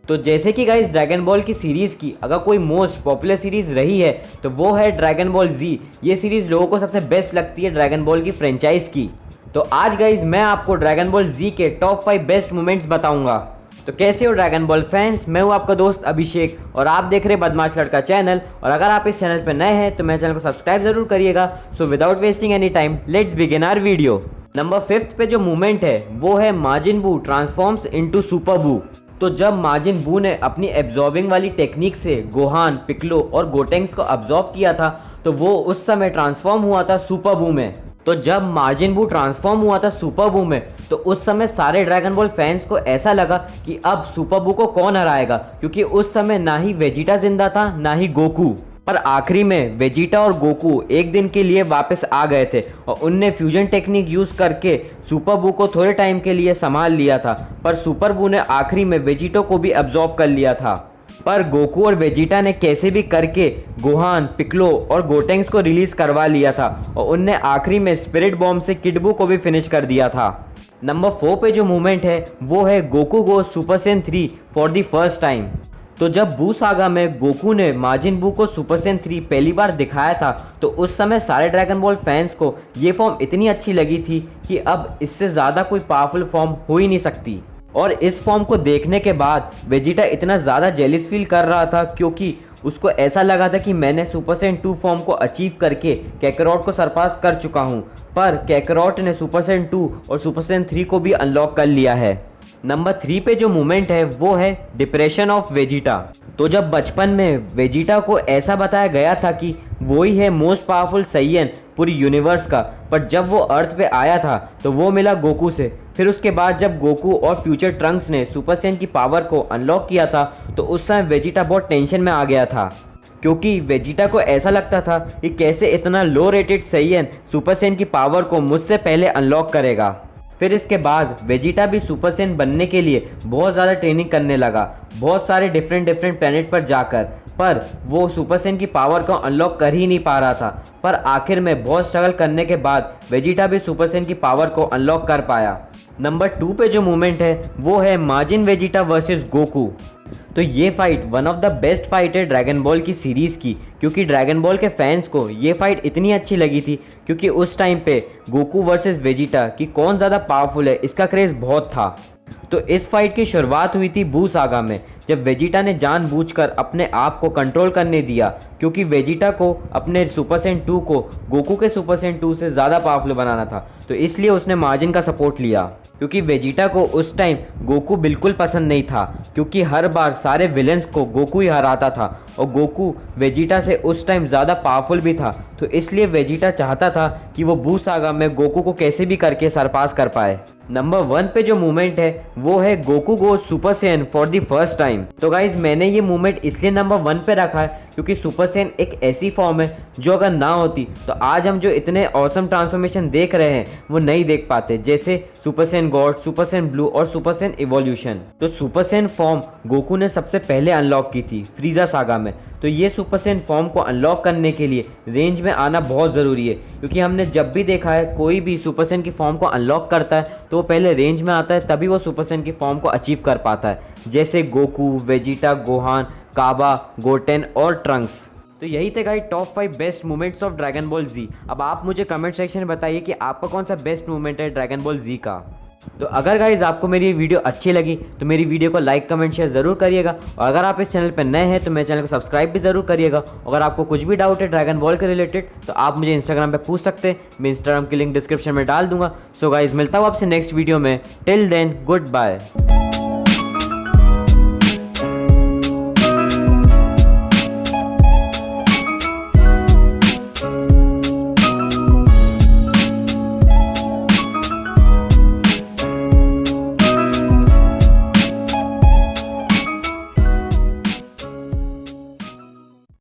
तो जैसे कि गाइस ड्रैगन बॉल की सीरीज़ की अगर कोई मोस्ट पॉपुलर सीरीज़ रही है तो वो है ड्रैगन बॉल जी। ये सीरीज़ लोगों को सबसे बेस्ट लगती है ड्रैगन बॉल की फ्रेंचाइज की। तो आज गाइस मैं आपको ड्रैगन बॉल जी के टॉप 5 बेस्ट मोमेंट्स बताऊंगा। तो कैसे हो ड्रैगन बॉल फैंस, मैं हूं आपका दोस्त अभिषेक और आप देख रहे हैं बदमाश लड़का चैनल। और अगर आप इस चैनल पर नए हैं तो मेरे चैनल को सब्सक्राइब जरूर करिएगा। So without wasting any time let's begin our video. Number 5 पे जो मोमेंट है वो है माजिन बू ट्रांसफॉर्म्स इनटू सुपर बू। तो जब माजिन बू ने अपनी एब्जॉर्बिंग वाली टेक्निक से गोहान, पिक्लो और गोटेंक्स को अब्जॉर्ब किया था तो वो उस समय ट्रांसफॉर्म हुआ था सुपर बू में। तो जब माजिन बू ट्रांसफॉर्म हुआ था सुपर बू में तो उस समय सारे ड्रैगन बॉल फैंस को ऐसा लगा कि अब सुपर बू को कौन हराएगा, क्योंकि उस समय ना ही वेजिटा जिंदा था ना ही गोकू। पर आखिरी में वेजिटा और गोकू एक दिन के लिए वापस आ गए थे और उनने फ्यूजन टेक्निक यूज़ करके सुपर बू को थोड़े टाइम के लिए संभाल लिया था। पर सुपर बू ने आखिरी में वेजिटो को भी अब्जॉर्ब कर लिया था। पर गोकू और वेजिटा ने कैसे भी करके गोहान, पिक्लो और गोटेंक्स को रिलीज करवा लिया था और उनने आखिरी में स्पिरिट बॉम्ब से किड बू को भी फिनिश कर दिया था। नंबर 4 पे जो मूवमेंट है वो है Goku go super Saiyan 3 for the first time. तो जब बू सागा में गोकू ने माजिन बू को सुपर सैयन 3 पहली बार दिखाया था तो उस समय सारे ड्रैगन बॉल फैंस को ये फॉर्म इतनी अच्छी लगी थी कि अब इससे ज़्यादा कोई पावरफुल फॉर्म हो ही नहीं सकती। और इस फॉर्म को देखने के बाद वेजिटा इतना ज़्यादा जेलिस फील कर रहा था क्योंकि उसको ऐसा लगा था कि मैंने सुपर सैयन 2 फॉर्म को अचीव करके कैकरॉट को सरपास कर चुका हूँ। पर कैकरॉट ने सुपर सैयन 2 और सुपर सैयन 3 को भी अनलॉक कर लिया है। नंबर 3 पे जो मूवमेंट है वो है डिप्रेशन ऑफ वेजिटा। तो जब बचपन में वेजिटा को ऐसा बताया गया था कि वो ही है मोस्ट पावरफुल सैयन पूरी यूनिवर्स का, पर जब वो अर्थ पे आया था तो वो मिला गोकू से। फिर उसके बाद जब गोकू और फ्यूचर ट्रंक्स ने सुपर सैयन की पावर को अनलॉक किया था तो उस समय वेजिटा बहुत टेंशन में आ गया था, क्योंकि वेजिटा को ऐसा लगता था कि कैसे इतना लो रेटेड सैयन सुपर सैयन की पावर को मुझसे पहले अनलॉक करेगा। फिर इसके बाद वेजिटा भी सुपर सैयन बनने के लिए बहुत ज़्यादा ट्रेनिंग करने लगा, बहुत सारे डिफरेंट प्लैनेट पर जाकर। पर वो सुपर सैयन की पावर को अनलॉक कर ही नहीं पा रहा था। पर आखिर में बहुत स्ट्रगल करने के बाद वेजिटा भी सुपर सैयन की पावर को अनलॉक कर पाया। नंबर 2 पे जो मूवमेंट है वो है माजिन वेजिटा वर्सेस गोकू। तो ये fight one of the best fight है ड्रैगन बॉल की सीरीज़ की, क्योंकि ड्रैगन बॉल के फैंस को ये फाइट इतनी अच्छी लगी थी क्योंकि उस टाइम पे गोकू वर्सेस वेजिटा की कौन ज़्यादा पावरफुल है इसका क्रेज़ बहुत था। तो इस फाइट की शुरुआत हुई थी बू सागा में, जब वेजिटा ने जानबूझकर अपने आप को कंट्रोल करने दिया, क्योंकि वेजिटा को अपने सुपर सैयन 2 को गोकू के सुपर सैयन 2 से ज़्यादा पावरफुल बनाना था। तो इसलिए उसने माजिन का सपोर्ट लिया, क्योंकि वेजिटा को उस टाइम गोकू बिल्कुल पसंद नहीं था, क्योंकि हर बार सारे विलेंस को गोकू ही हराता था और गोकू वेजिटा से उस टाइम ज़्यादा पावरफुल भी था। तो इसलिए वेजिटा चाहता था कि वो बू सागा में गोकू को कैसे भी करके सरपास कर पाए। नंबर 1 पे जो मूवमेंट है वो है Goku go super Saiyan for the first time. तो गाइज मैंने ये मूवमेंट इसलिए नंबर 1 पे रखा है क्योंकि सुपर सैयन एक ऐसी फॉर्म है जो अगर ना होती तो आज हम जो इतने ऑसम ट्रांसफॉर्मेशन देख रहे हैं वो नहीं देख पाते, जैसे super Saiyan God, super Saiyan blue और सुपर सैयन इवोल्यूशन। तो सुपर सैयन फॉर्म गोकू ने सबसे पहले अनलॉक की थी फ्रीजा सागा में। तो ये सुपर सैयन फॉर्म को अनलॉक करने के लिए रेंज में आना बहुत ज़रूरी है, क्योंकि हमने जब भी देखा है कोई भी सुपर सैयन की फॉर्म को अनलॉक करता है तो वो पहले रेंज में आता है, तभी वो सुपर सैयन की फॉर्म को अचीव कर पाता है, जैसे Goku, Vegeta, Gohan, Kaba, Goten और ट्रंक्स। तो यही थे guys top 5 best moments of Dragon Ball Z. अब आप मुझे कमेंट सेक्शन में बताइए कि आपका कौन सा बेस्ट मोमेंट है ड्रैगन बॉल जी का। तो अगर गाइज आपको मेरी ये वीडियो अच्छी लगी तो मेरी वीडियो को लाइक, कमेंट, शेयर ज़रूर करिएगा। और अगर आप इस चैनल पर नए हैं तो मेरे चैनल को सब्सक्राइब भी ज़रूर करिएगा। अगर आपको कुछ भी डाउट है ड्रैगन बॉल के रिलेटेड तो आप मुझे इंस्टाग्राम पे पूछ सकते हैं, मैं इंस्टाग्राम की लिंक डिस्क्रिप्शन में डाल दूंगा। सो गाइज मिलता हूँ आपसे नेक्स्ट वीडियो में। Till then good bye.